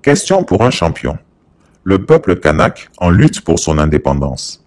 Question pour un champion. Le peuple kanak en lutte pour son indépendance.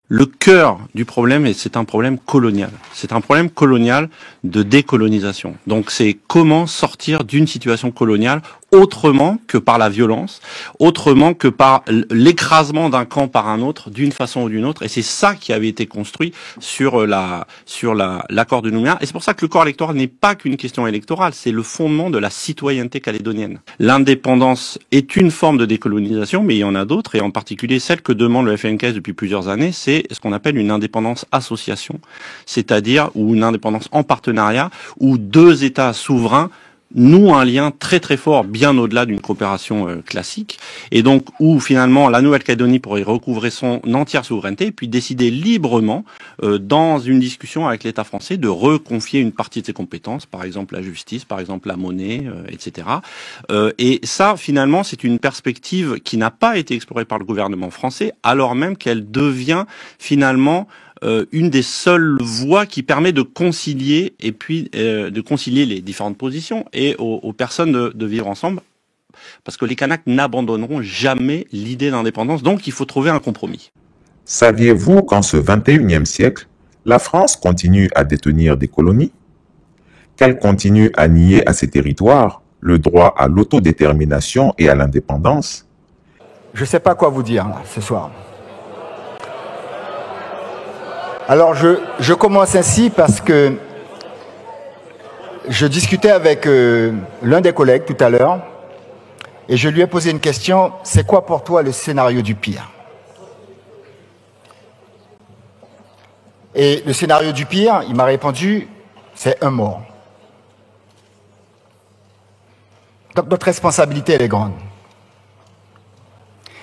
Le cœur du problème, et c'est un problème colonial. C'est un problème colonial de décolonisation. Donc c'est comment sortir d'une situation coloniale autrement que par la violence, autrement que par l'écrasement d'un camp par un autre, d'une façon ou d'une autre. Et c'est ça qui avait été construit sur l'accord de Nouméa. Et c'est pour ça que le corps électoral n'est pas qu'une question électorale, c'est le fondement de la citoyenneté calédonienne. L'indépendance est une forme de décolonisation, mais il y en a d'autres, et en particulier celle que demande le FNKS depuis plusieurs années, c'est ce qu'on appelle une indépendance association, c'est-à-dire ou une indépendance en partenariat, où deux États souverains nouent un lien très très fort, bien au-delà d'une coopération classique, et donc où finalement la Nouvelle-Calédonie pourrait recouvrer son entière souveraineté, et puis décider librement, dans une discussion avec l'État français, de reconfier une partie de ses compétences, par exemple la justice, par exemple la monnaie, etc. Et ça, finalement, c'est une perspective qui n'a pas été explorée par le gouvernement français, alors même qu'elle devient finalement une des seules voies qui permet de concilier et puis de concilier les différentes positions et aux personnes de vivre ensemble, parce que les Kanaks n'abandonneront jamais l'idée d'indépendance, donc il faut trouver un compromis. Saviez-vous qu'en ce 21e siècle, la France continue à détenir des colonies? Qu'elle continue à nier à ses territoires le droit à l'autodétermination et à l'indépendance? Je ne sais pas quoi vous dire là, ce soir. Alors je commence ainsi parce que je discutais avec l'un des collègues tout à l'heure et je lui ai posé une question, c'est quoi pour toi le scénario du pire? Et le scénario du pire, il m'a répondu, c'est un mort. Donc notre responsabilité, elle est grande.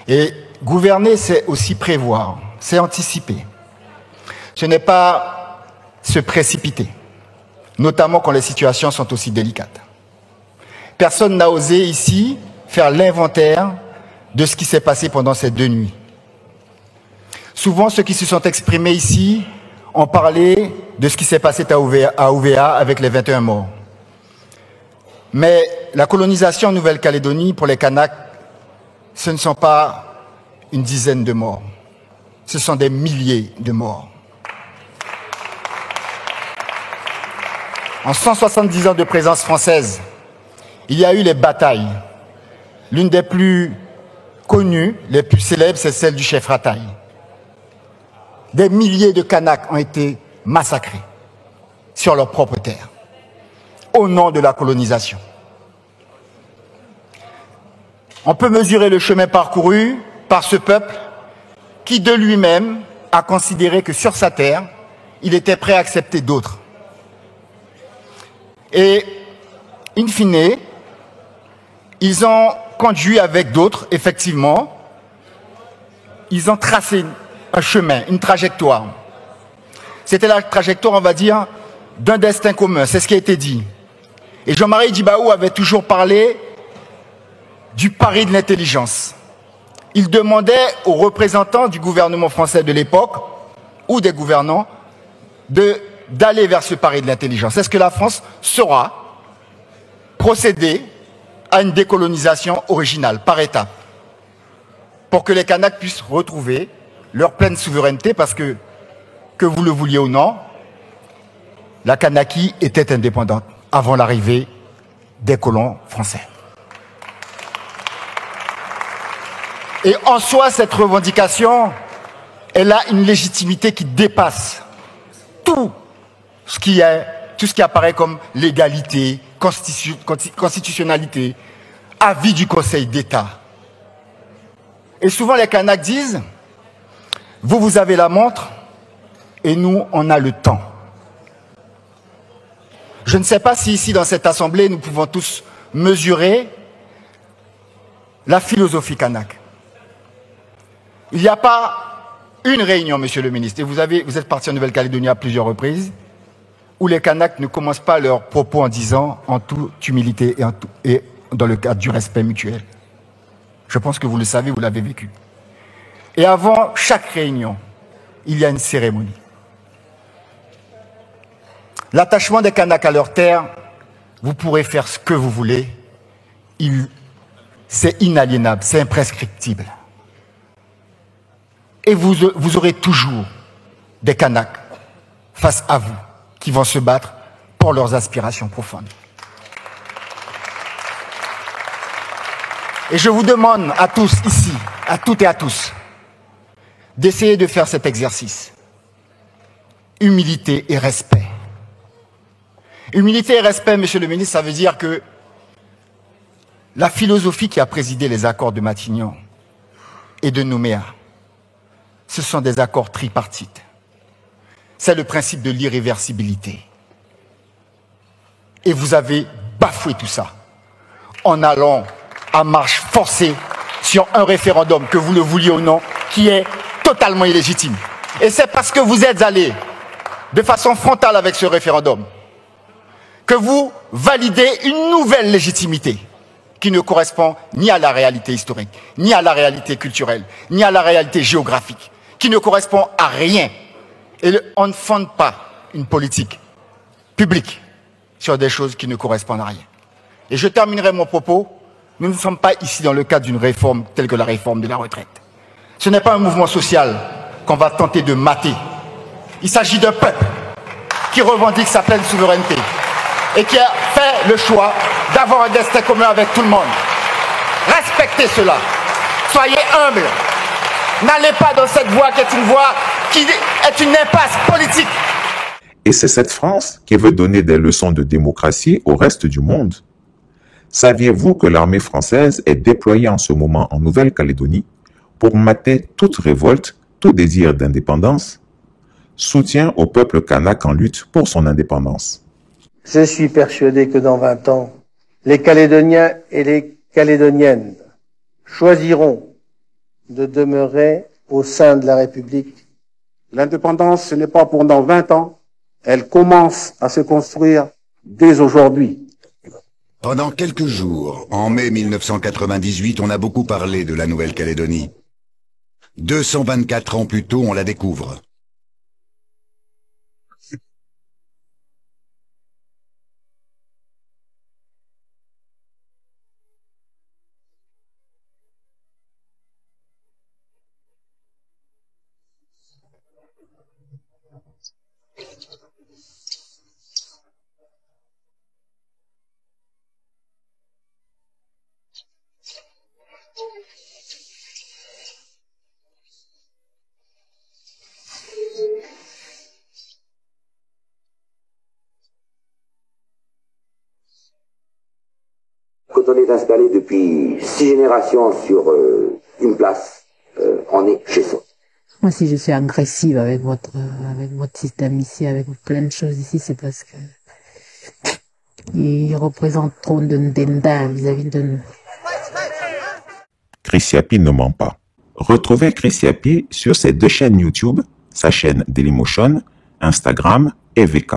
Et gouverner, c'est aussi prévoir, c'est anticiper. Ce n'est pas se précipiter, notamment quand les situations sont aussi délicates. Personne n'a osé ici faire l'inventaire de ce qui s'est passé pendant ces 2 nuits. Souvent, ceux qui se sont exprimés ici ont parlé de ce qui s'est passé à Ouvéa avec les 21 morts. Mais la colonisation en Nouvelle-Calédonie, pour les Kanaks, ce ne sont pas une dizaine de morts. Ce sont des milliers de morts. En 170 ans de présence française, il y a eu les batailles. L'une des plus connues, les plus célèbres, c'est celle du chef Rataille. Des milliers de Kanaks ont été massacrés sur leur propre terre, au nom de la colonisation. On peut mesurer le chemin parcouru par ce peuple qui, de lui-même, a considéré que sur sa terre, il était prêt à accepter d'autres. Et, in fine, ils ont conduit avec d'autres, effectivement, ils ont tracé un chemin, une trajectoire. C'était la trajectoire, on va dire, d'un destin commun, c'est ce qui a été dit. Et Jean-Marie Djibaou avait toujours parlé du pari de l'intelligence. Il demandait aux représentants du gouvernement français de l'époque, ou des gouvernants, d'aller vers ce pari de l'intelligence. Est-ce que la France saura procéder à une décolonisation originale, par étapes, pour que les Kanaks puissent retrouver leur pleine souveraineté, parce que vous le vouliez ou non, la Kanaki était indépendante avant l'arrivée des colons français. Et en soi, cette revendication, elle a une légitimité qui dépasse tout ce qui apparaît comme légalité, constitutionnalité, avis du Conseil d'État. Et souvent les Kanaks disent, vous avez la montre et nous, on a le temps. Je ne sais pas si ici, dans cette assemblée, nous pouvons tous mesurer la philosophie kanak. Il n'y a pas une réunion, monsieur le ministre, et vous êtes parti en Nouvelle-Calédonie à plusieurs reprises, où les Kanaks ne commencent pas leurs propos en disant en toute humilité et dans le cadre du respect mutuel. Je pense que vous le savez, vous l'avez vécu. Et avant chaque réunion, il y a une cérémonie. L'attachement des Kanaks à leur terre, vous pourrez faire ce que vous voulez. c'est inaliénable, c'est imprescriptible. Et vous aurez toujours des Kanaks face à vous qui vont se battre pour leurs aspirations profondes. Et je vous demande à tous ici, à toutes et à tous, d'essayer de faire cet exercice. Humilité et respect. Humilité et respect, monsieur le ministre, ça veut dire que la philosophie qui a présidé les accords de Matignon et de Nouméa, ce sont des accords tripartites. C'est le principe de l'irréversibilité. Et vous avez bafoué tout ça en allant à marche forcée sur un référendum, que vous le vouliez ou non, qui est totalement illégitime. Et c'est parce que vous êtes allés de façon frontale avec ce référendum que vous validez une nouvelle légitimité qui ne correspond ni à la réalité historique, ni à la réalité culturelle, ni à la réalité géographique, qui ne correspond à rien. Et on ne fonde pas une politique publique sur des choses qui ne correspondent à rien. Et je terminerai mon propos. Nous ne sommes pas ici dans le cadre d'une réforme telle que la réforme de la retraite. Ce n'est pas un mouvement social qu'on va tenter de mater. Il s'agit d'un peuple qui revendique sa pleine souveraineté et qui a fait le choix d'avoir un destin commun avec tout le monde. Respectez cela. Soyez humbles. N'allez pas dans cette voie qui est une voie qui est une impasse politique. Et c'est cette France qui veut donner des leçons de démocratie au reste du monde. Saviez-vous que l'armée française est déployée en ce moment en Nouvelle-Calédonie pour mater toute révolte, tout désir d'indépendance? Soutien au peuple kanak en lutte pour son indépendance. Je suis persuadé que dans 20 ans, les Calédoniens et les Calédoniennes choisiront de demeurer au sein de la République. L'indépendance, ce n'est pas pour dans 20 ans, elle commence à se construire dès aujourd'hui. Pendant quelques jours, en mai 1998, on a beaucoup parlé de la Nouvelle-Calédonie. 224 ans plus tôt, on la découvre. Quand on est installé depuis 6 générations sur une place, on est chez soi. Moi, si je suis agressive avec votre système ici, avec plein de choses ici, c'est parce que il représente trop de ndenda vis-à-vis de nous. Chris Yapi ne ment pas. Retrouvez Chris Yapi sur ses 2 chaînes YouTube, sa chaîne Dailymotion, Instagram et VK.